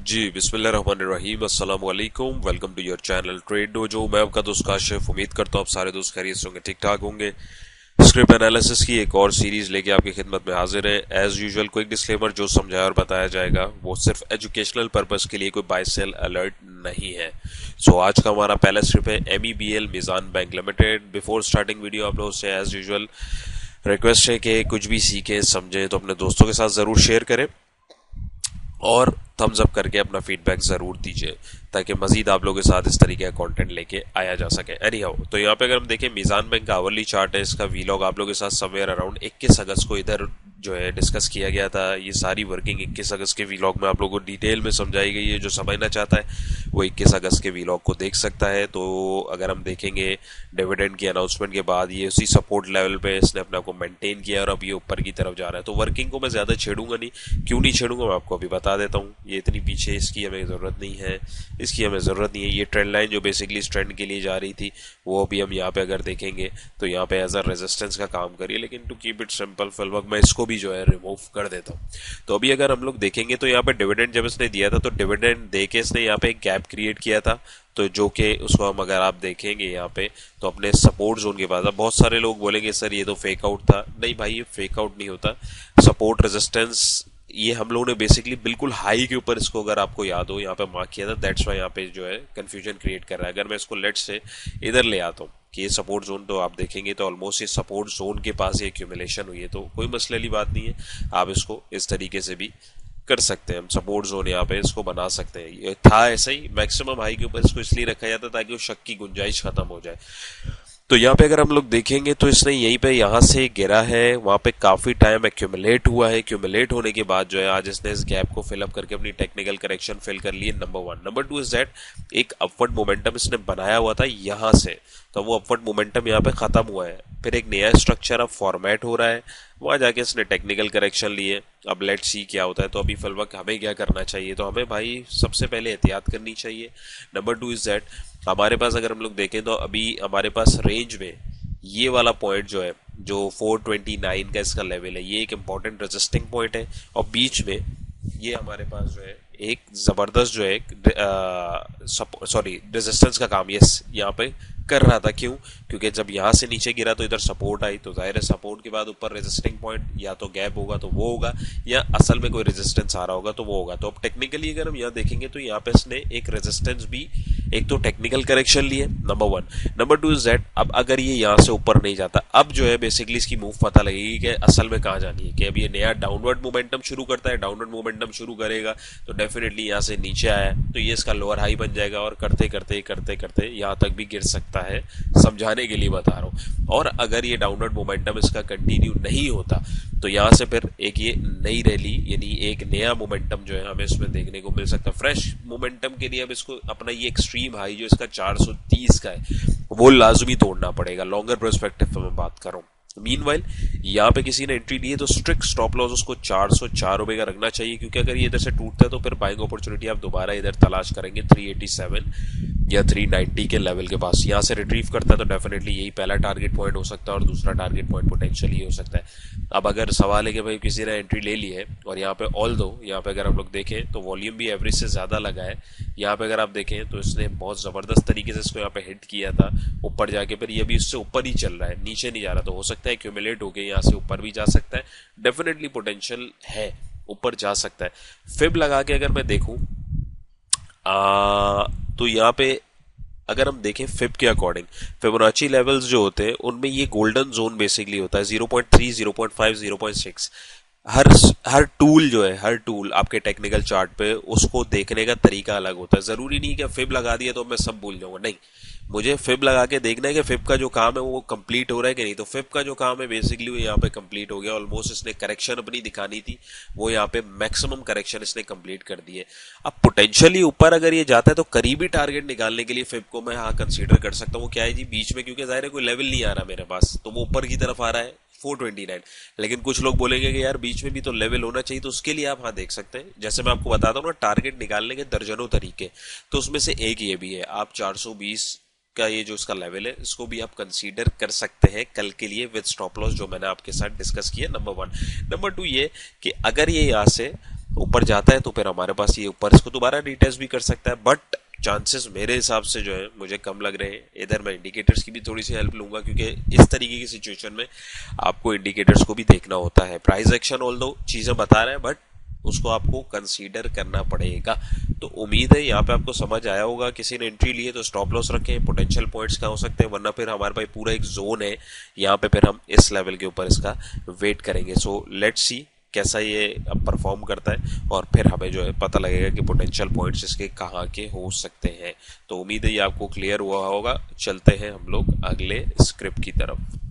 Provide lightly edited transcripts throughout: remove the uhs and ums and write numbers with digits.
जी बिस्मिल्लाहिर्रहमानिर्रहीम अस्सलाम वालेकुम। Welcome to your channel trade dojo. मैं आपका दोस्त काशिफ। उम्मीद करता हूँ आप सारे दोस्त खैरियत से होंगे, ठीक ठाक होंगे। स्क्रिप्ट एनालिसिस की एक और सीरीज लेके आपकी खिदमत में हाजिर है। एज यूजुअल क्विक डिस्क्लेमर, जो समझाया और बताया जाएगा वो सिर्फ एजुकेशनल पर्पस के लिए, कोई बाय सेल अलर्ट नहीं है। आज का हमारा पहला स्क्रिप्ट है MEBL Meezan bank limited. Before starting video आप लोगों से एज यूजुअल रिक्वेस्ट है कि कुछ भी सीखें समझें तो अपने दोस्तों के साथ जरूर शेयर करें और थम्स अप करके अपना फीडबैक जरूर दीजिए ताकि मजीद आप लोगों के साथ इस तरीके का कंटेंट लेके आया जा सके। एनी हाउ, तो यहाँ पे अगर हम देखें मीजान बैंक का आवरली चार्ट है। इसका वीलॉग आप लोगों के साथ समवेयर अराउंड 21 अगस्त को इधर जो है डिस्कस किया गया था। ये सारी वर्किंग 21 अगस्त के वीलॉग में आप लोगों को डिटेल में समझाई गई है। जो समझना चाहता है वो 21 अगस्त के वीलॉग को देख सकता है। तो अगर हम देखेंगे डिविडेंड की अनाउंसमेंट के बाद ये उसी सपोर्ट लेवल पे इसने अपने आप को मेंटेन किया और अब ये ऊपर की तरफ जा रहा है। तो वर्किंग को मैं ज्यादा छेड़ूंगा नहीं। क्यों नहीं छेड़ूंगा मैं आपको अभी बता देता हूँ। ये इतनी पीछे इसकी हमें जरूरत नहीं है, इसकी हमें जरूरत नहीं है। ये ट्रेंड लाइन जो बेसिकली इस ट्रेंड के लिए जा रही थी वो अभी हम यहाँ पे अगर देखेंगे तो यहाँ पे एज अ रेजिस्टेंस का काम करिए। लेकिन टू कीप इट सिंपल फिलहाल मैं इसको भी जो है रिमूव कर देता हूँ। तो अभी अगर हम लोग देखेंगे तो यहाँ पे डिविडेंड जब इसने दिया था तो डिविडेंड दे के इसने यहाँ पे एक गैप क्रिएट किया था। तो जो कि उसको हम अगर आप देखेंगे यहाँ पे तो अपने सपोर्ट जोन के पास, अब बहुत सारे लोग बोलेंगे सर ये तो फेक आउट था। नहीं भाई, ये फेक आउट नहीं होता। सपोर्ट रेजिस्टेंस ये हम लोगों ने बेसिकली बिल्कुल हाई के ऊपर इसको अगर आपको याद हो यहाँ पे मार्क किया था। दैट्स वाई यहाँ पे जो है कंफ्यूजन क्रिएट कर रहा है। अगर मैं इसको लेट से इधर ले आता हूँ कि ये सपोर्ट जोन, तो आप देखेंगे तो ऑलमोस्ट ये सपोर्ट जोन के पास ये एक्यूमुलेशन हुई है। तो कोई मसले वाली बात नहीं है, आप इसको इस तरीके से भी कर सकते हैं। हम सपोर्ट जोन यहाँ पे इसको बना सकते हैं। ये था ऐसा ही मैक्सिमम हाई के ऊपर इसको इसलिए रखा जाता ताकि वो शक की गुंजाइश खत्म हो जाए। तो यहाँ पे अगर हम लोग देखेंगे तो इसने यहीं पे यहाँ से गिरा है, वहां पे काफी टाइम एक्यूमुलेट हुआ है। एक्यूमुलेट होने के बाद जो है आज इसने इस गैप को फिलअप करके अपनी टेक्निकल करेक्शन फिल कर ली है। Number one. Number two is that एक अपवर्ड मोमेंटम इसने बनाया हुआ था यहाँ से, तो वो अपवर्ड मोमेंटम यहाँ पे खत्म हुआ है। फिर एक नया स्ट्रक्चर अब फॉर्मेट हो रहा है, वहां जाके इसने टेक्निकल करेक्शन लिए। अब लेट सी क्या होता है। तो अभी फिलहाल हमें क्या करना चाहिए, तो हमें भाई सबसे पहले एहतियात करनी चाहिए। नंबर टू इज दैट हमारे पास अगर हम लोग देखें तो अभी हमारे पास रेंज में ये वाला पॉइंट जो है जो 429 का इसका लेवल है, ये एक इंपॉर्टेंट रेजिस्टिंग पॉइंट है। और बीच में ये हमारे पास जो है एक जबरदस्त जो है रेजिस्टेंस का काम यस यहाँ पे कर रहा था। क्यों? क्योंकि जब यहाँ से नीचे गिरा तो इधर सपोर्ट आई, तो जाहिर है सपोर्ट के बाद ऊपर रेजिस्टिंग पॉइंट या तो गैप होगा तो वो होगा, या असल में कोई रेजिस्टेंस आ रहा होगा तो वो होगा। तो अब टेक्निकली अगर हम यहाँ देखेंगे तो यहाँ पे इसने एक रेजिस्टेंस भी, एक तो टेक्निकल करेक्शन लिए, number one. Number two is that अब अगर ये यहाँ से ऊपर नहीं जाता, अब जो है बेसिकली इसकी मूव पता लगेगी कि असल में कहाँ जानी है। कि अब ये नया डाउनवर्ड मोमेंटम शुरू करता है, डाउनवर्ड मोमेंटम शुरू करेगा तो डेफिनेटली यहाँ से नीचे आया तो ये इसका लोअर हाई बन जाएगा और करते करते करते करते यहाँ तक भी गिर सकता है। समझाने के लिए बता रहा हूँ। और अगर ये डाउनवर्ड मोमेंटम इसका कंटिन्यू नहीं होता तो यहाँ से फिर एक ये नई रैली यानी एक नया मोमेंटम जो है हमें इसमें देखने को मिल सकता है। फ्रेश मोमेंटम के लिए अब इसको अपना ये एक्सट्रीम हाई जो इसका 430 का है वो लाजमी तोड़ना पड़ेगा। लॉन्गर पर्सपेक्टिव में बात कर रहा हूँ। मीनवाइल यहाँ पे किसी ने एंट्री ली है तो स्ट्रिक्ट स्टॉप लॉस उसको 404 रुपए का रखना चाहिए, क्योंकि अगर ये इधर से टूटता है तो फिर बाइंग अपॉर्चुनिटी आप दोबारा इधर तलाश करेंगे 387 या 390 के लेवल के पास। यहाँ से रिट्रीव करता है तो डेफिनेटली यही पहला टारगेट पॉइंट हो सकता है और दूसरा टारगेट पॉइंट पोटेंशियली हो सकता है। अब अगर सवाल है कि भाई किसी ने एंट्री ले ली है और यहाँ पे ऑल दो यहाँ पे अगर हम लोग देखें तो वॉल्यूम भी एवरेज से ज्यादा लगा है। यहाँ पे अगर आप देखें तो इसने बहुत जबरदस्त तरीके से इसको यहाँ पे हिट किया था ऊपर जाके, फिर ये भी इससे ऊपर ही चल रहा है, नीचे नहीं जा रहा। तो हो सकता है एक्यूमुलेट होके यहाँ से ऊपर भी जा सकता है। डेफिनेटली पोटेंशियल है, ऊपर जा सकता है। फिब लगा के अगर मैं देखूं तो यहाँ पे अगर हम देखें फिब के अकॉर्डिंग फिबोनाची लेवल्स जो होते हैं उनमें ये गोल्डन जोन बेसिकली होता है 0.3, 0.5, 0.6। हर टूल जो है, हर टूल आपके टेक्निकल चार्ट पे उसको देखने का तरीका अलग होता है। जरूरी नहीं कि फिब लगा दिया तो मैं सब भूल जाऊंगा, नहीं। मुझे फिब लगा के देखना है कि फिब का जो काम है वो कंप्लीट हो रहा है कि नहीं। तो फिब का जो काम है बेसिकली वो यहाँ पे कंप्लीट हो गया। ऑलमोस्ट इसने करेक्शन अपनी दिखानी थी, वो यहाँ पे मैक्सिमम करेक्शन इसने कंप्लीट कर दी है। अब पोटेंशियली ऊपर अगर ये जाता है तो करीबी टारगेट निकालने के लिए फिब को मैं हाँ कंसीडर कर सकता हूँ। क्या है जी, बीच में, क्योंकि जाहिर है कोई लेवल नहीं आ रहा मेरे पास तो वो ऊपर की तरफ आ रहा है 429। लेकिन कुछ लोग बोलेंगे कि यार बीच में भी तो लेवल होना चाहिए, तो उसके लिए आप हाँ देख सकते हैं। जैसे मैं आपको बताता हूँ ना, टारगेट निकालने के दर्जनों तरीके, तो उसमें से एक ये भी है। आप 420 का ये जो इसका लेवल है इसको भी आप कंसीडर कर सकते हैं कल के लिए विद स्टॉप लॉस, जो मैंने आपके साथ डिस्कस किया। Number one. नंबर टू ये कि अगर ये यहाँ से ऊपर जाता है तो फिर हमारे पास ये ऊपर इसको दोबारा रीटेस्ट भी कर सकता है, बट चांसेस मेरे हिसाब से जो है मुझे कम लग रहे हैं। इधर मैं इंडिकेटर्स की भी थोड़ी सी हेल्प लूंगा, क्योंकि इस तरीके की सिचुएशन में आपको इंडिकेटर्स को भी देखना होता है। प्राइस एक्शन ऑल दो चीजें बता रहे हैं, बट उसको आपको कंसीडर करना पड़ेगा। तो उम्मीद है यहाँ पे आपको समझ आया होगा। किसी ने एंट्री लिए तो स्टॉप लॉस रखें, पोटेंशियल पॉइंट्स कहाँ हो सकते हैं, वरना फिर हमारे पास पूरा एक जोन है, यहाँ पे फिर हम इस लेवल के ऊपर इसका वेट करेंगे। सो लेट्स सी कैसा ये अब परफॉर्म करता है, और फिर हमें जो है पता लगेगा कि पोटेंशियल पॉइंट्स इसके कहाँ के हो सकते हैं। तो उम्मीद है ये आपको क्लियर हुआ होगा। चलते हैं हम लोग अगले स्क्रिप्ट की तरफ।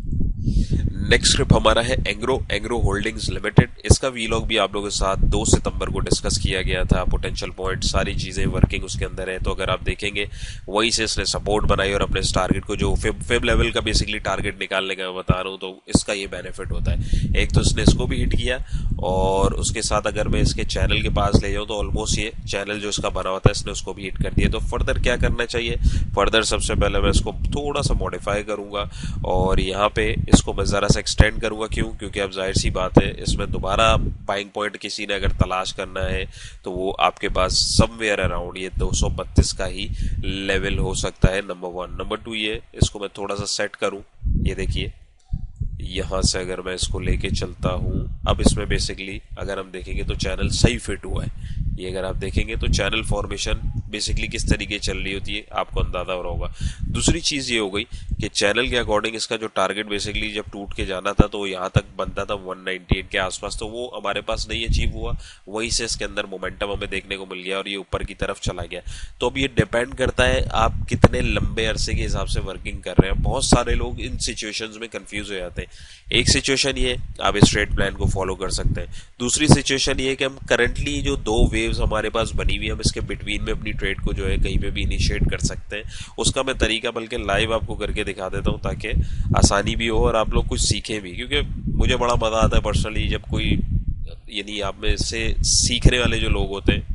नेक्स्ट स्क्रिप्ट हमारा है एंग्रो होल्डिंग्स लिमिटेड। इसका वीलॉग भी आप लोगों के साथ 2 सितंबर को डिस्कस किया गया था। पोटेंशियल पॉइंट सारी चीजें वर्किंग उसके अंदर है, तो अगर आप देखेंगे वही से इसने सपोर्ट बनाई और अपने इस टारगेट को जो फेब लेवल का बेसिकली टारगेट निकालने का मैं बता रहा हूँ, तो इसका ये बेनिफिट होता है। एक तो इसने इसको भी हिट किया, और उसके साथ अगर मैं इसके चैनल के पास ले जाऊँ तो ऑलमोस्ट ये चैनल जो इसका बना हुआ था इसने उसको भी हिट कर दिया। तो फर्दर क्या करना चाहिए, फर्दर सबसे पहले मैं इसको थोड़ा सा मॉडिफाई करूंगा, और यहाँ पे इसको मैं जरा सा एक्सटेंड करूंगा। क्यों? क्योंकि अब जाहिर सी बात है इसमें दोबारा बाइंग पॉइंट किसी ने अगर तलाश करना है तो वो आपके पास समवेयर अराउंड ये 232 का ही लेवल हो सकता है, नंबर 1। नंबर 2 ये इसको मैं थोड़ा सा सेट करूं, ये देखिए यहां से अगर मैं इसको लेके चलता हूं, अब इसमें बेसिकली अगर हम देखेंगे तो चैनल सही फिट हुआ है। ये अगर आप देखेंगे तो चैनल फॉर्मेशन बेसिकली किस तरीके चल रही होती है आपको अंदाजा हो रहा होगा। दूसरी चीज ये हो गई कि चैनल के अकॉर्डिंग इसका जो टारगेट बेसिकली जब टूट के जाना था तो यहाँ तक बनता था 198 के आसपास, तो वो हमारे पास नहीं अचीव हुआ। वहीं से इसके अंदर मोमेंटम हमें देखने को मिल गया और ये ऊपर की तरफ चला गया। तो अब ये डिपेंड करता है आप कितने लंबे अरसे के हिसाब से वर्किंग कर रहे हैं। बहुत सारे लोग इन सिचुएशंस में कंफ्यूज हो जाते हैं। एक सिचुएशन ये आप इस ट्रेड प्लान को फॉलो कर सकते हैं। दूसरी सिचुएशन ये कि हम करंटली जो 2 वेव्स हमारे पास बनी हुई है, हम इसके बिटवीन में अपनी ट्रेड को जो है कहीं पे भी इनिशिएट कर सकते हैं। उसका मैं तरीका बल्कि लाइव आपको करके दिखा देता हूं, ताकि आसानी भी हो और आप लोग कुछ सीखें भी। क्योंकि मुझे बड़ा मजा आता है पर्सनली जब कोई यानी आप में से सीखने वाले जो लोग होते हैं,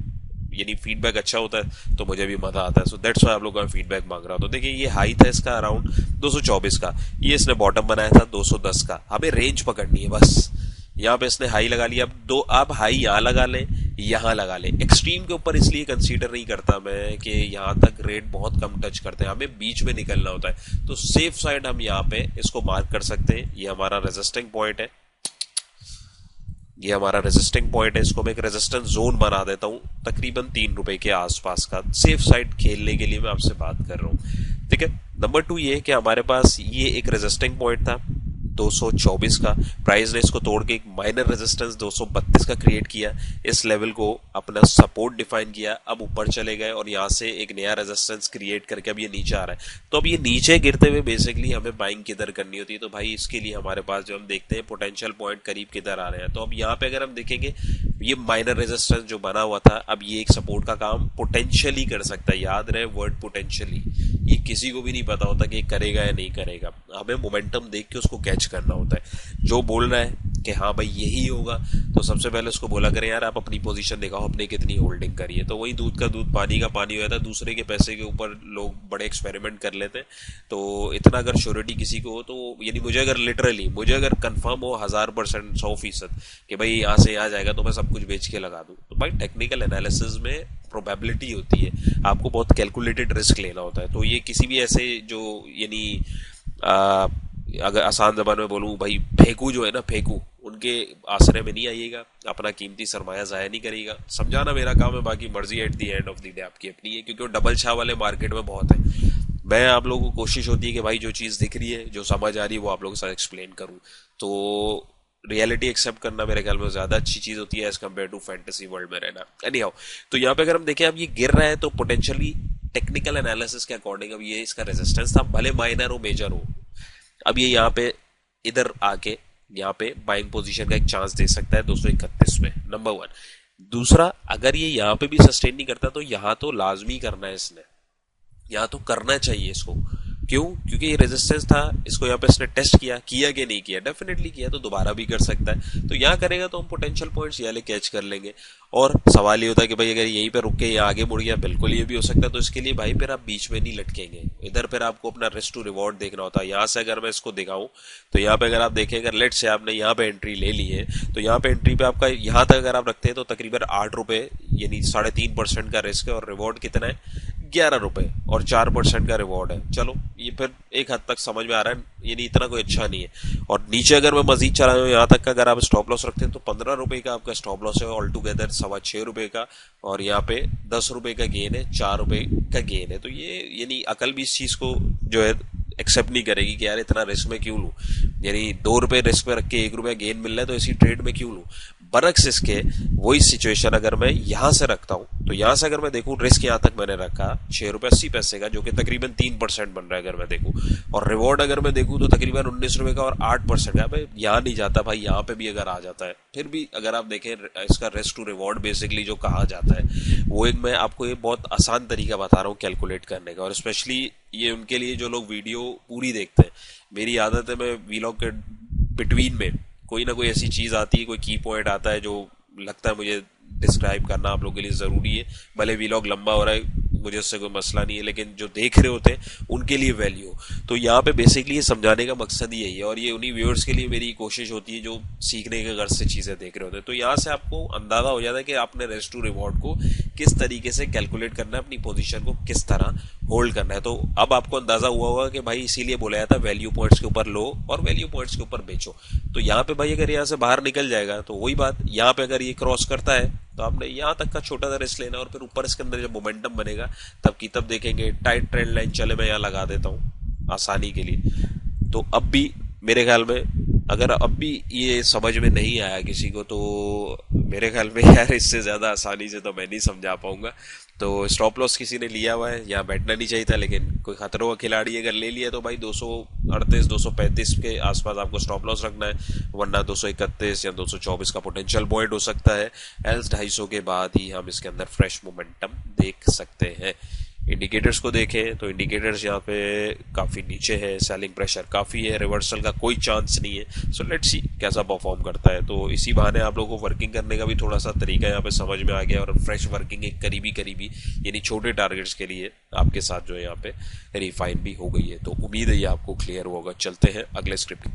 यानी फीडबैक अच्छा होता है तो मुझे भी मजा आता है। सो दैट्स व्हाई आप लोगों का फीडबैक मांग रहा हूं। तो देखिए ये हाई था इसका अराउंड 224 का, ये इसने बॉटम बनाया था 210 का। हमें रेंज पकड़नी है बस। यहाँ पे इसने हाई लगा लिया, अब आप हाई यहाँ लगा लें, यहाँ लगा लें। एक्सट्रीम के ऊपर इसलिए कंसीडर नहीं करता मैं कि यहाँ तक रेट बहुत कम टच करते हैं, हमें बीच में निकलना होता है। तो सेफ साइड हम यहाँ पे इसको मार्क कर सकते हैं। ये हमारा रेजिस्टिंग पॉइंट है, ये हमारा रेजिस्टिंग पॉइंट है। इसको मैं एक रेजिस्टेंस जोन बना देता हूं तकरीबन 3 रुपए के आसपास का। सेफ साइड खेलने के लिए मैं आपसे बात कर रहा हूं, ठीक है। नंबर 2 ये कि हमारे पास ये एक रेजिस्टिंग पॉइंट था 224 का, प्राइस ने इसको तोड़ के एक माइनर रेजिस्टेंस 232 का क्रिएट किया, इस लेवल को अपना सपोर्ट डिफाइन किया, अब ऊपर चले गए और यहां से एक नया रेजिस्टेंस क्रिएट करके अब ये नीचे आ रहा है। तो अब ये नीचे गिरते हुए बेसिकली हमें बाइंग किधर करनी होती है, तो भाई इसके लिए हमारे पास जो हम देखते हैं पोटेंशियल पॉइंट करीब किधर आ रहे हैं। तो अब यहाँ पे अगर हम देखेंगे ये माइनर रेजिस्टेंस जो बना हुआ था, अब ये एक सपोर्ट का काम पोटेंशियली कर सकता है। याद रहे वर्ड पोटेंशियली, ये किसी को भी नहीं पता होता कि करेगा या नहीं करेगा, हमें मोमेंटम देख के उसको कैच करना होता है। जो बोल रहा है कि हाँ भाई यही होगा, तो सबसे पहले उसको बोला करें यार आप अपनी पोजीशन दिखाओ, अपने कितनी होल्डिंग करिए। तो वही दूध का दूध पानी का पानी हो जाता है। दूसरे के पैसे के ऊपर लोग बड़े एक्सपेरिमेंट कर लेते हैं। तो इतना अगर श्योरिटी किसी को हो तो यानी मुझे अगर लिटरली मुझे अगर कंफर्म हो 1000% 100% कि भाई यहाँ से यहाँ जाएगा तो मैं सब कुछ बेच के लगा दूं, तो भाई टेक्निकल एनालिसिस में प्रोबेबिलिटी होती है, आपको बहुत कैलकुलेटेड रिस्क लेना होता है। तो ये किसी भी ऐसे जो यानी अगर आसान जबान में बोलूं भाई फेंकू जो है ना, फेंकू उनके आसरे में नहीं आइएगा, अपना कीमती सरमाया जाया नहीं करिएगा। समझाना मेरा काम है, बाकी मर्जी at the end of the day आपकी अपनी है, क्योंकि वो डबल छाव वाले मार्केट में बहुत है। मैं आप लोगों को कोशिश होती है कि भाई जो चीज दिख रही है, जो समझ आ रही है, वो आप लोगों के साथ एक्सप्लेन करूं। तो रियलिटी एक्सेप्ट करना मेरे ख्याल में ज्यादा अच्छी चीज होती है as compare to fantasy world में रहना। एनी हाउ, तो यहाँ पे अगर हम देखें अब ये गिर रहा है तो पोटेंशियली टेक्निकल एनालिसिस के अकॉर्डिंग अब ये इसका रेजिस्टेंस था, भले माइनर हो मेजर हो। अब ये यहाँ पे इधर आके यहाँ पे बाइंग पोजीशन का एक चांस दे सकता है 231 में, नंबर 1। दूसरा, अगर ये यहाँ पे भी सस्टेन नहीं करता तो यहाँ तो लाजमी करना है इसने, यहाँ तो करना चाहिए इसको, क्यों? क्योंकि ये रेजिस्टेंस था, इसको यहाँ पे इसने टेस्ट किया कि नहीं किया, डेफिनेटली किया, तो दोबारा भी कर सकता है। तो यहाँ करेगा तो हम पोटेंशियल पॉइंट्स ये वाले कैच कर लेंगे। और सवाल ये होता है कि भाई अगर यहीं पे रुक के यहाँ आगे मुड़ गया, बिल्कुल ये भी हो सकता है। तो इसके लिए भाई फिर आप बीच में नहीं लटकेंगे, इधर फिर आपको अपना रिस्क टू रिवॉर्ड देखना होता है। यहाँ से अगर मैं इसको दिखाऊं तो यहाँ पे अगर आप देखें, अगर लेट से आपने यहाँ पे एंट्री ले ली है तो यहाँ पे एंट्री पे आपका यहाँ तक अगर आप रखते हैं तो तकरीबन 8 रुपए यानी 3.5% का रिस्क है, और रिवॉर्ड कितना है 11 रुपए, और 4% का रिवॉर्ड है। चलो ये फिर एक हद तक समझ में आ रहा है, यानी इतना कोई अच्छा नहीं है। और नीचे अगर मैं मजीद चला हूँ यहाँ तक का अगर आप स्टॉप लॉस रखते हैं तो 15 रुपए का आपका स्टॉप लॉस है, ऑल टुगेदर 6.25 रुपए का, और यहाँ पे 10 रुपए का गेन है, 4 रुपए का गेन है। तो ये यानी अकल भी इस चीज को जो है एक्सेप्ट नहीं करेगी कि यार इतना रिस्क में क्यों लूं, यानी 2 रुपए रिस्क में रख के 1 रुपया गेन मिल रहा है तो इसी ट्रेड में क्यों लूं। बरक्स इसके वही सिचुएशन अगर मैं यहां से रखता हूं तो यहां से अगर मैं देखूं रिस्क यहां तक मैंने रखा 6.80 रुपए का, जो कि तकरीबन 3% बन रहा है अगर मैं देखूं, और रिवॉर्ड अगर मैं देखूं तो तकरीबन 19 रुपए का और 8% का। भाई यहां नहीं जाता, भाई यहां पे भी अगर आ जाता है, फिर भी अगर आप देखें इसका रिस्क टू रिवॉर्ड बेसिकली जो कहा जाता है वो एक मैं आपको ये बहुत आसान तरीका बता रहा हूँ कैलकुलेट करने का। और स्पेशली ये उनके लिए जो लोग वीडियो पूरी देखते हैं, मेरी आदत है मैं वीलॉग के बिटवीन में कोई ना कोई ऐसी चीज आती है, कोई की पॉइंट आता है जो लगता है मुझे डिस्क्राइब करना आप लोगों के लिए जरूरी है। भले वीलॉग लंबा हो रहा है, मुझे उससे कोई मसला नहीं है, लेकिन जो देख रहे होते हैं उनके लिए वैल्यू। तो यहाँ पे बेसिकली ये समझाने का मकसद ही यही है, और ये उन्हीं व्यूअर्स के लिए मेरी कोशिश होती है जो सीखने के गर्ज से चीजें देख रहे होते हैं। तो यहाँ से आपको अंदाजा हो जाता है कि आपने रिस्क टू रिवॉर्ड को किस तरीके से कैलकुलेट करना है, अपनी पोजीशन को किस तरह होल्ड करना है। तो अब आपको अंदाजा हुआ होगा कि भाई इसीलिए बोला जाता है वैल्यू पॉइंट्स के ऊपर लो और वैल्यू पॉइंट्स के ऊपर बेचो। तो यहाँ पे भाई अगर यहाँ से बाहर निकल जाएगा तो वही बात, यहाँ पे अगर ये क्रॉस करता है तो आपने यहाँ तक का छोटा सा रिस्क लेना, और फिर ऊपर इसके अंदर जब मोमेंटम बनेगा तब की तब देखेंगे। टाइट ट्रेंड लाइन चले मैं यहाँ लगा देता हूँ आसानी के लिए। तो अब भी मेरे ख्याल में अगर अब भी ये समझ में नहीं आया किसी को तो मेरे ख्याल में यार इससे ज्यादा आसानी से तो मैं नहीं समझा पाऊंगा। तो स्टॉप लॉस किसी ने लिया हुआ है, यहाँ बैठना नहीं चाहिए था, लेकिन कोई खतरों का खिलाड़ी अगर ले लिया तो भाई 238 235 के आसपास आपको स्टॉप लॉस रखना है, वरना 231 या 224 का पोटेंशियल पॉइंट हो सकता है। एल्स 250 के बाद ही हम इसके अंदर फ्रेश मोमेंटम देख सकते हैं। इंडिकेटर्स को देखें तो इंडिकेटर्स यहाँ पे काफी नीचे है, सेलिंग प्रेशर काफी है, रिवर्सल का कोई चांस नहीं है। सो लेट्स सी कैसा परफॉर्म करता है। तो इसी बहाने आप लोगों को वर्किंग करने का भी थोड़ा सा तरीका यहाँ पे समझ में आ गया, और फ्रेश वर्किंग एक करीबी यानी छोटे टारगेट्स के लिए आपके साथ जो है यहाँ पे रिफाइन भी हो गई है। तो उम्मीद है ये आपको क्लियर होगा। चलते हैं अगले script.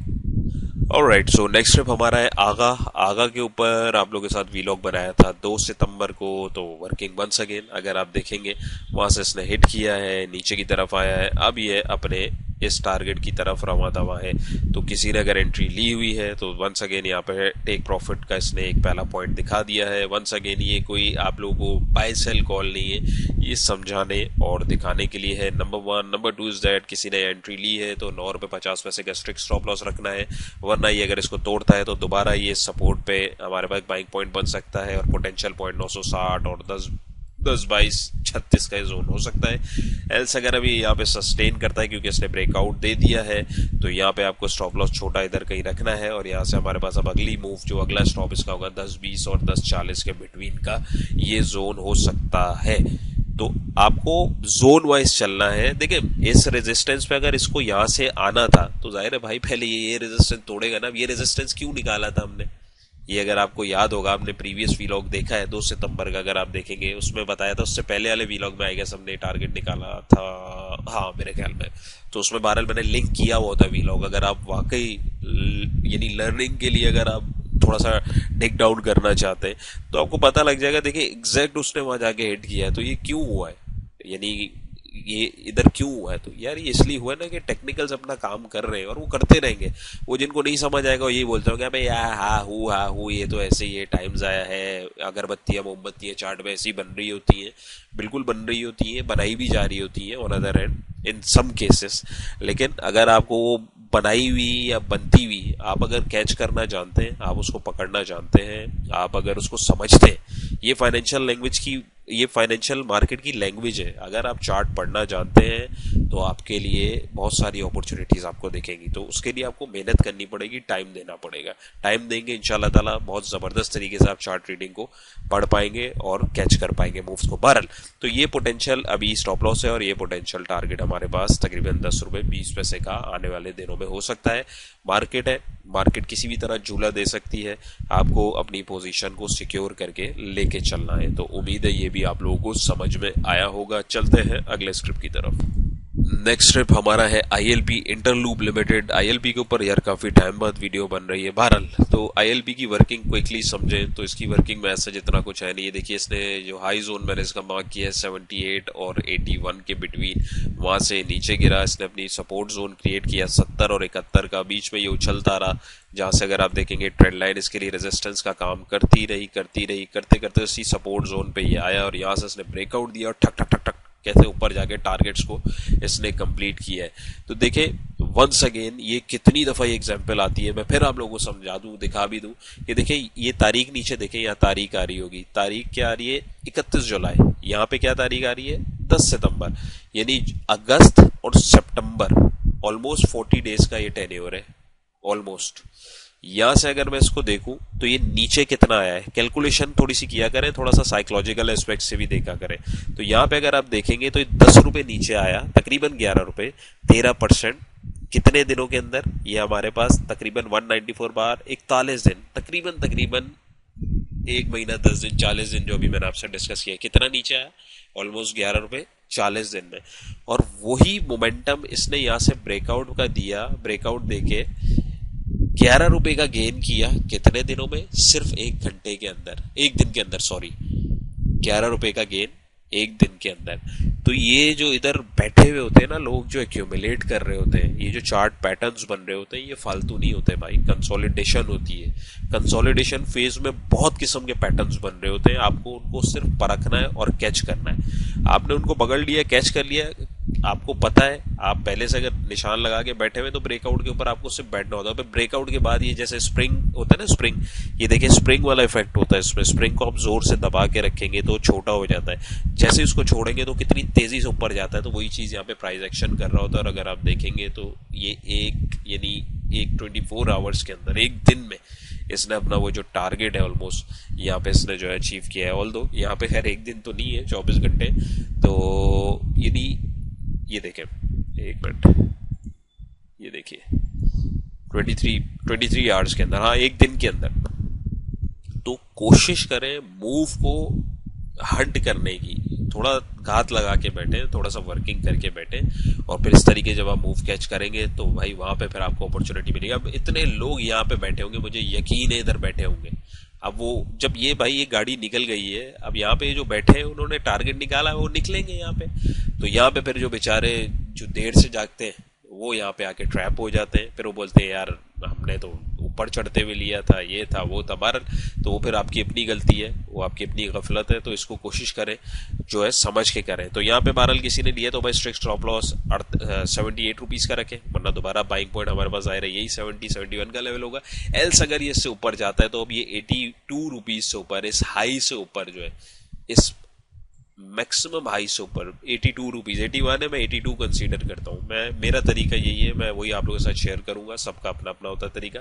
Alright, so next step हमारा है आगा के ऊपर आप लोगों के साथ वीलॉग बनाया था 2 सितंबर को। तो वर्किंग वंस अगेन अगर आप देखेंगे वहां से इसने हिट किया है, नीचे की तरफ आया है, अब ये अपने इस टारगेट की तरफ रवा दवा है। तो किसी ने अगर एंट्री ली हुई है तो वंस अगेन यहाँ पे टेक प्रॉफिट का इसने एक पहला पॉइंट दिखा दिया है। वंस अगेन ये कोई आप लोगों को बाय सेल कॉल नहीं है, ये समझाने और दिखाने के लिए है। नंबर 1। नंबर 2 इज दैट किसी ने एंट्री ली है तो 9 रुपए 50 पैसे का स्ट्रिक्ट स्टॉप लॉस रखना है, वरना ये अगर इसको तोड़ता है तो दोबारा ये सपोर्ट पे हमारे पास बाइंग पॉइंट बन सकता है, और पोटेंशियल पॉइंट 960 और 10 22 36 का जोन हो सकता है। एल्स अगर अभी यहाँ पे सस्टेन करता है क्योंकि इसने ब्रेकआउट दे दिया है तो यहाँ पे आपको स्टॉप लॉस छोटा इधर कहीं रखना है, और यहाँ से हमारे पास अब अगली मूव जो अगला स्टॉप इसका होगा 10-20 और 10-40 के बिटवीन का ये जोन हो सकता है। तो आपको जोन वाइज चलना है। देखिए इस रेजिस्टेंस पे अगर इसको यहां से आना था तो जाहिर है भाई पहले ये रेजिस्टेंस तोड़ेगा ना। ये रेजिस्टेंस क्यों निकाला था हमने, ये अगर आपको याद होगा, आपने प्रीवियस वीलॉग देखा है 2 सितंबर का, अगर आप देखेंगे उसमें बताया था, उससे पहले वाले वीलॉग में आई गेस हमने टारगेट निकाला था, हाँ मेरे ख्याल में। तो उसमें बहरहाल मैंने लिंक किया हुआ था वीलॉग, अगर आप वाकई यानी लर्निंग के लिए अगर आप थोड़ा सा डिग डाउन करना चाहते हैं तो आपको पता लग जाएगा। देखिए एग्जैक्ट उसने वहां जाके हिट किया है, तो ये क्यों हुआ है, यानी ये इधर क्यों हुआ है। तो यार ये इसलिए हुआ ना कि टेक्निकल्स अपना काम कर रहे हैं और वो करते रहेंगे। वो जिनको नहीं समझ आएगा वो यही बोलते होंगे भाई हा हूँ ये तो ऐसे ही है, टाइम जाया है, अगरबत्तियां मोमबत्तियां चार्ट में ऐसी बन रही होती हैं, बिल्कुल बन रही होती हैं, बनाई भी जा रही होती हैं on other end in some cases. लेकिन अगर आपको वो बनाई हुई या बनती हुई आप अगर कैच करना जानते हैं, आप उसको पकड़ना जानते हैं, आप अगर उसको समझते हैं, ये फाइनेंशियल लैंग्वेज की ये फाइनेंशियल मार्केट की लैंग्वेज है। अगर आप चार्ट पढ़ना जानते हैं तो आपके लिए बहुत सारी अपॉर्चुनिटीज आपको दिखेंगी। तो उसके लिए आपको मेहनत करनी पड़ेगी, टाइम देना पड़ेगा। टाइम देंगे इंशाल्लाह ताला बहुत जबरदस्त तरीके से आप चार्ट रीडिंग को पढ़ पाएंगे और कैच कर पाएंगे मूव्स को। बहरहाल तो ये पोटेंशियल अभी स्टॉप लॉस है और ये पोटेंशियल टारगेट हमारे पास तकरीबन 10 रुपए 20 पैसे का आने वाले दिनों में हो सकता है। मार्केट है, मार्केट किसी भी तरह झूला दे सकती है, आपको अपनी पोजीशन को सिक्योर करके लेके चलना है। तो उम्मीद है ये भी आप लोगों को समझ में आया होगा। चलते हैं अगले स्क्रिप्ट की तरफ। नेक्स्ट स्टेप हमारा है ILP इंटरलूप लिमिटेड। ILP के ऊपर यार काफी टाइम बाद वीडियो बन रही है। बहरहाल तो ILP की वर्किंग क्विकली समझें तो इसकी वर्किंग में ऐसा जितना कुछ है नहीं। ये देखिए इसने जो हाई जोन मैंने इसका मार्क किया है 78 और 81 के बिटवीन, वहां से नीचे गिरा, इसने अपनी सपोर्ट जोन क्रिएट किया 70 और 71 का, बीच में ये उछलता रहा जहां से अगर आप देखेंगे ट्रेंड लाइन इसके लिए रेजिस्टेंस का काम करती रही करते करते इसी सपोर्ट जोन पे ये आया और यहां से इसने ब्रेकआउट दिया और ठक ठक ठक ठक कैसे ऊपर जाके टारगेट्स को इसने कंप्लीट किया है। तो देखे वंस अगेन ये कितनी दफा ये एग्जांपल आती है, मैं फिर आप लोगों को समझा दूं, दिखा भी दूं कि देखिए ये तारीख नीचे देखें, यहाँ तारीख आ रही होगी, तारीख क्या आ रही है 31 जुलाई, यहाँ पे क्या तारीख आ रही है 10 सितंबर, यानी अगस्त और सितंबर ऑलमोस्ट 40 डेज का ये टेन्योर है ऑलमोस्ट। यहां से अगर मैं इसको देखूं तो ये नीचे कितना आया है, कैलकुलेशन थोड़ी सी किया करें, थोड़ा सा साइकोलॉजिकल एस्पेक्ट से भी देखा करें। तो यहां पे अगर आप देखेंगे तो 10 रुपए नीचे आया, तकरीबन 11 रुपए, 13%। कितने दिनों के अंदर? ये हमारे पास तकरीबन 194 बार 41 दिन, तकरीबन 1 महीना 10 दिन 40 दिन जो अभी मैंने आपसे डिस्कस किया, कितना नीचे आया? ऑलमोस्ट 11 रुपए 40 दिन में। और वही मोमेंटम इसने यहां से ब्रेकआउट का दिया, ब्रेकआउट देके 11 रुपए का गेन किया कितने दिनों में? सिर्फ 1 घंटे के अंदर, 1 दिन के अंदर, सॉरी, 11 रुपए का गेन 1 दिन के अंदर। तो ये जो इधर बैठे हुए होते हैं ना लोग, जो एक्यूमुलेट कर रहे होते हैं, ये जो चार्ट पैटर्न्स बन रहे होते हैं, ये फालतू नहीं होते भाई, कंसोलिडेशन होती है। कंसोलिडेशन फेज में बहुत किस्म के पैटर्न्स बन रहे होते हैं, आपको उनको सिर्फ परखना है और कैच करना है। आपने उनको पकड़ लिया, कैच कर लिया, आपको पता है, आप पहले से अगर निशान लगा के बैठे हुए तो ब्रेकआउट के ऊपर आपको सिर्फ बैठना होता है। ब्रेकआउट के बाद ये जैसे स्प्रिंग होता है ना, स्प्रिंग, ये देखिए स्प्रिंग वाला इफेक्ट होता है इसमें। स्प्रिंग को आप जोर से दबा के रखेंगे तो छोटा हो जाता है, जैसे उसको छोड़ेंगे तो कितनी तेजी से ऊपर जाता है। तो वही चीज यहाँ पे प्राइस एक्शन कर रहा होता है। और अगर आप देखेंगे तो ये यानी 24 आवर्स के अंदर, एक दिन में इसने अपना वो जो टारगेट है ऑलमोस्ट यहाँ पे इसने जो है अचीव किया है। ऑल्दो यहाँ पे खैर एक दिन तो नहीं है, 24 घंटे। तो यदि ये देखें, एक मिनट, ये देखिए 23 आवर्स के अंदर, हाँ एक दिन के अंदर। तो कोशिश करें मूव को हंट करने की, थोड़ा घात लगा के बैठे, थोड़ा सा वर्किंग करके बैठे, और फिर इस तरीके जब आप मूव कैच करेंगे तो भाई वहां पे फिर आपको अपॉर्चुनिटी मिलेगी। अब इतने लोग यहाँ पे बैठे होंगे, मुझे यकीन है इधर बैठे होंगे। अब वो जब ये भाई ये गाड़ी निकल गई है, अब यहाँ पे जो बैठे हैं उन्होंने टारगेट निकाला, वो निकलेंगे यहाँ पे। तो यहाँ पे फिर जो बेचारे जो देर से जागते हैं वो यहाँ पे आके ट्रैप हो जाते हैं। फिर वो बोलते हैं यार हमने तो ऊपर चढ़ते हुए लिया था, ये था वो था। बहरहाल तो वो फिर आपकी अपनी गलती है, वो आपकी अपनी गफलत है। तो इसको कोशिश करें जो है समझ के करें। तो यहाँ पे बहरहाल किसी ने लिया तो भाई स्ट्रिक्ट स्टॉप लॉस 78 रुपीज का रखें, वरना दोबारा बाइंग पॉइंट हमारे पास आए रहा, यही 70-71 का लेवल होगा। एल्स अगर ये इससे ऊपर जाता है तो अब ये 82 रुपीज से ऊपर, इस हाई से ऊपर जो है, इस मैक्सिमम हाई से ऊपर 82 रुपीज, 81 है, मैं 82 कंसीडर करता हूँ। मेरा तरीका यही है, मैं वही आप लोगों के साथ शेयर करूंगा, सबका अपना अपना होता है तरीका।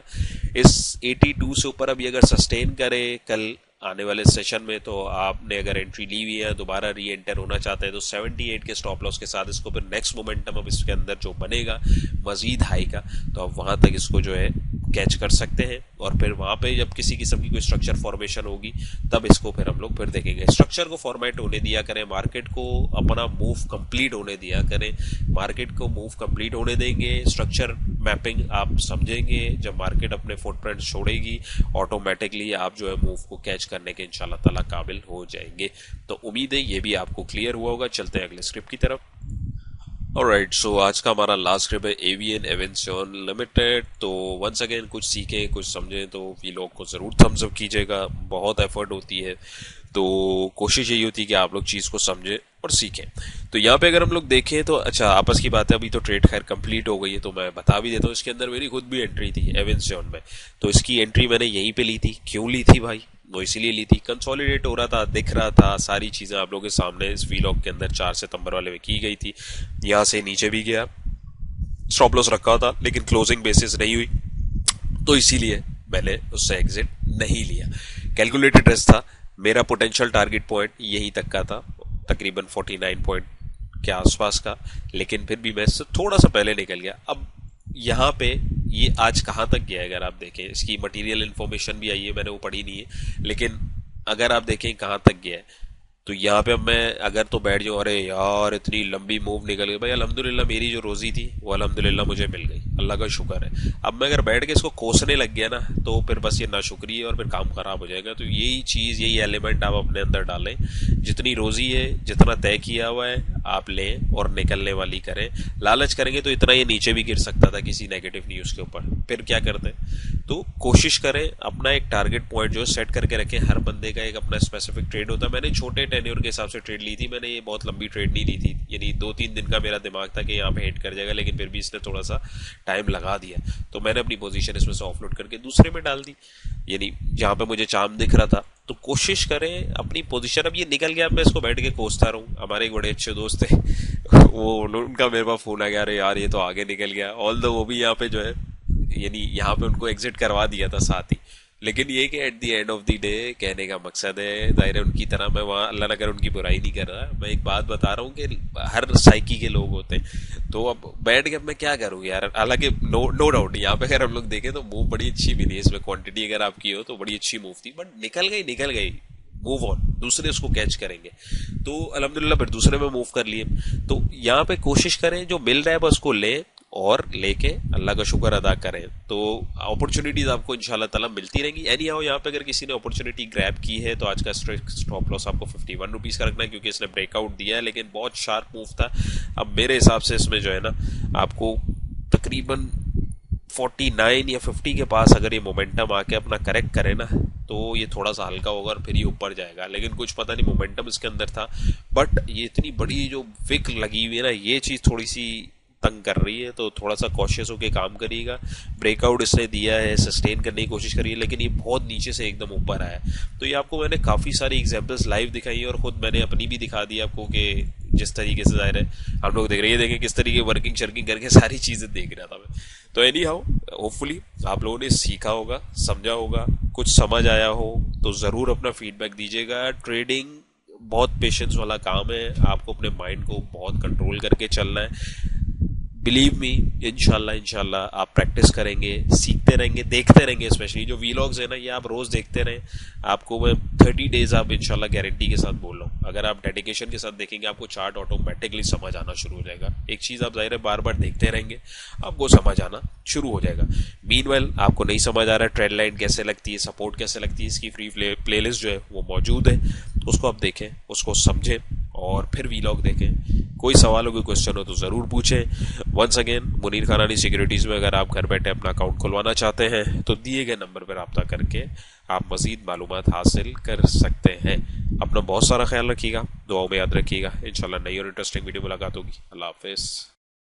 इस 82 से ऊपर अभी अगर सस्टेन करे कल आने वाले सेशन में, तो आपने अगर एंट्री ली हुई है, दोबारा री एंटर होना चाहते हैं, तो 78 के स्टॉप लॉस के साथ इसको फिर नेक्स्ट मोमेंटम अब इसके अंदर जो बनेगा मजीद हाई का, तो आप वहां तक इसको जो है कैच कर सकते हैं। और फिर वहां पे जब किसी किस्म की कोई स्ट्रक्चर फॉर्मेशन होगी तब इसको फिर हम लोग फिर देखेंगे। स्ट्रक्चर को फॉर्मेट होने दिया करें, मार्केट को अपना मूव कंप्लीट होने दिया करें। मार्केट को मूव कंप्लीट होने देंगे, स्ट्रक्चर मैपिंग आप समझेंगे, जब मार्केट अपने फुटप्रिंट छोड़ेगी ऑटोमेटिकली आप जो है मूव को कैच करने के इंशाल्लाह ताला काबिल हो जाएंगे। तो उम्मीद है ये भी आपको क्लियर हुआ होगा। चलते हैं अगले स्क्रिप्ट की तरफ। ऑलराइट, सो आज का हमारा लास्ट स्क्रिप्ट है एवियन एवेंशन लिमिटेड। तो वंस अगेन कुछ सीखें, कुछ समझें तो वीलॉग को जरूर थम्स अप कीजिएगा, बहुत एफर्ट होती है। तो कोशिश यही होती है कि आप लोग चीज को समझें और सीखें। तो यहाँ पे अगर हम लोग देखें तो अच्छा आपस की बात है, अभी तो ट्रेड खैर कंप्लीट हो गई है तो मैं बता भी देता हूँ। इसके अंदर मेरी खुद भी एंट्री थी एवेंस जॉन में, तो इसकी एंट्री मैंने यहीं पे ली थी। क्यों ली थी भाई? वो इसीलिए ली थी, कंसोलिडेट हो रहा था, दिख रहा था, सारी चीजें आप लोगों के सामने इस वीलॉग के अंदर 4 सितंबर वाले में की गई थी। यहाँ से नीचे भी गया, स्टॉप लॉस रखा था लेकिन क्लोजिंग बेसिस नहीं हुई, तो इसीलिए मैंने उससे एग्जिट नहीं लिया। कैलकुलेटेड रिस्क था, मेरा पोटेंशियल टारगेट पॉइंट यहीं तक का था, तकरीबन 49 पॉइंट के आसपास का, लेकिन फिर भी मैं इससे थोड़ा सा पहले निकल गया। अब यहाँ पे ये आज कहाँ तक गया है अगर आप देखें, इसकी मटेरियल इन्फॉर्मेशन भी आई है, मैंने वो पढ़ी नहीं है, लेकिन अगर आप देखें कहाँ तक गया है तो यहाँ पे अब मैं अगर तो बैठ जाऊँ, अरे यार इतनी लंबी मूव निकल गई भाई, अल्हम्दुलिल्लाह मेरी जो रोजी थी वो अल्हम्दुलिल्लाह मुझे मिल गई, अल्लाह का शुक्र है। अब मैं अगर बैठ के इसको कोसने लग गया ना तो फिर बस ये नाशुक्री है और फिर काम खराब हो जाएगा। तो यही चीज, यही एलिमेंट आप अपने अंदर डालें, जितनी रोजी है, जितना तय किया हुआ है आप लें और निकलने वाली करें। लालच करेंगे तो इतना ये नीचे भी गिर सकता था किसी नेगेटिव न्यूज के ऊपर, फिर क्या करते हैं। तो कोशिश करें अपना एक टारगेट पॉइंट जो सेट करके रखें, हर बंदे का एक अपना स्पेसिफिक ट्रेड होता है। मैंने छोटे टेन्योर के हिसाब से ट्रेड ली थी, मैंने ये बहुत लंबी ट्रेड नहीं ली थी, यानी 2-3 दिन का मेरा दिमाग था कि यहाँ पे हिट कर जाएगा, लेकिन फिर भी इसने थोड़ा सा टाइम लगा दिया, तो मैंने अपनी पोजीशन इसमें से ऑफलोड करके दूसरे में डाल दी, यानी जहां पे मुझे चाम दिख रहा था। तो कोशिश करें अपनी पोजीशन, अब ये निकल गया, अब मैं इसको बैठ के कोसता रहूं। हमारे एक बड़े अच्छे दोस्त थे वो उनका मेरे पास फोन आ गया, अरे यार ये तो आगे निकल गया, ऑल दो वो भी यहाँ पे जो है, यानी यहाँ पे उनको एग्जिट करवा दिया था साथ ही। लेकिन ये कि at the end of the day कहने का मकसद है, जाहिर है उनकी तरह मैं वहाँ अल्लाह ना करे उनकी बुराई नहीं कर रहा, मैं एक बात बता रहा हूँ कि हर साइकी के लोग होते हैं। तो अब बैठ के अब मैं क्या करूँ यार, हालांकि नो डाउट यहाँ पे अगर हम लोग देखें तो मूव बड़ी अच्छी मिली, इसमें क्वांटिटी अगर आपकी हो तो बड़ी अच्छी मूव थी, बट निकल गई, मूव ऑन, दूसरे उसको कैच करेंगे। तो अल्हम्दुलिल्लाह फिर दूसरे में मूव कर लिए। तो यहाँ पे कोशिश करें जो मिल रहा है बस को लें और लेके अल्लाह का शुक्र अदा करें, तो अपॉर्चुनिटीज आपको इंशाल्लाह ताला मिलती रहेंगी। एनी हाउ यहाँ पे अगर किसी ने अपॉर्चुनिटी ग्रैब की है तो आज का स्टॉप लॉस आपको 51 रुपीज का रखना है, क्योंकि इसने ब्रेकआउट दिया है लेकिन बहुत शार्प मूव था। अब मेरे हिसाब से इसमें जो है ना आपको तकरीबन 49 या 50 के पास अगर ये मोमेंटम आके अपना करेक्ट करे ना तो ये थोड़ा सा हल्का होगा और फिर ये ऊपर जाएगा, लेकिन कुछ पता नहीं मोमेंटम इसके अंदर था। बट ये इतनी बड़ी जो विक लगी हुई है ना, ये चीज थोड़ी सी तंग कर रही है, तो थोड़ा सा कॉशियस होकर काम करिएगा। ब्रेकआउट इसने दिया है, सस्टेन करने की कोशिश करिए, लेकिन ये बहुत नीचे से एकदम ऊपर आया है। तो ये आपको मैंने काफी सारी एग्जांपल्स लाइव दिखाई है और खुद मैंने अपनी भी दिखा दी आपको कि जिस तरीके से जाहिर है हम लोग देख रहे हैं, देखें किस तरीके वर्किंग शर्किंग करके सारी चीजें देख रहा था मैं। तो एनी हाउ होपफुली आप लोगों ने सीखा होगा, समझा होगा, कुछ समझ आया हो तो जरूर अपना फीडबैक दीजिएगा। ट्रेडिंग बहुत पेशेंस वाला काम है, आपको अपने माइंड को बहुत कंट्रोल करके चलना है। बिलीव मी, इंशाल्लाह आप प्रैक्टिस करेंगे, सीखते रहेंगे, देखते रहेंगे। स्पेशली जो वीलॉग्स है ना, ये आप रोज देखते रहें, आपको मैं 30 डेज आप इंशाल्लाह गारंटी के साथ बोल रहा हूँ, अगर आप डेडिकेशन के साथ देखेंगे आपको चार्ट ऑटोमेटिकली समझ आना शुरू हो जाएगा। एक चीज आप जाहिर है बार बार देखते रहेंगे, आपको समझ आना शुरू हो जाएगा। मीनवाइल आपको नहीं समझ आ रहा है ट्रेंड लाइन कैसे लगती है, सपोर्ट कैसे लगती है, इसकी फ्री प्लेलिस्ट जो है वो मौजूद है, उसको आप देखें, उसको समझें और फिर वीलॉग देखें। कोई सवाल हो, कोई क्वेश्चन हो तो जरूर पूछें। वंस अगेन मुनीर खानानी सिक्योरिटीज में अगर आप घर बैठे अपना अकाउंट खुलवाना चाहते हैं तो दिए गए नंबर पर रब्ता करके आप मजीद मालूमात हासिल कर सकते हैं। अपना बहुत सारा ख्याल रखिएगा, दुआओं में याद रखिएगा। इंशाल्लाह नई और इंटरेस्टिंग वीडियो मुलाकात होगी। अल्लाह हाफिज।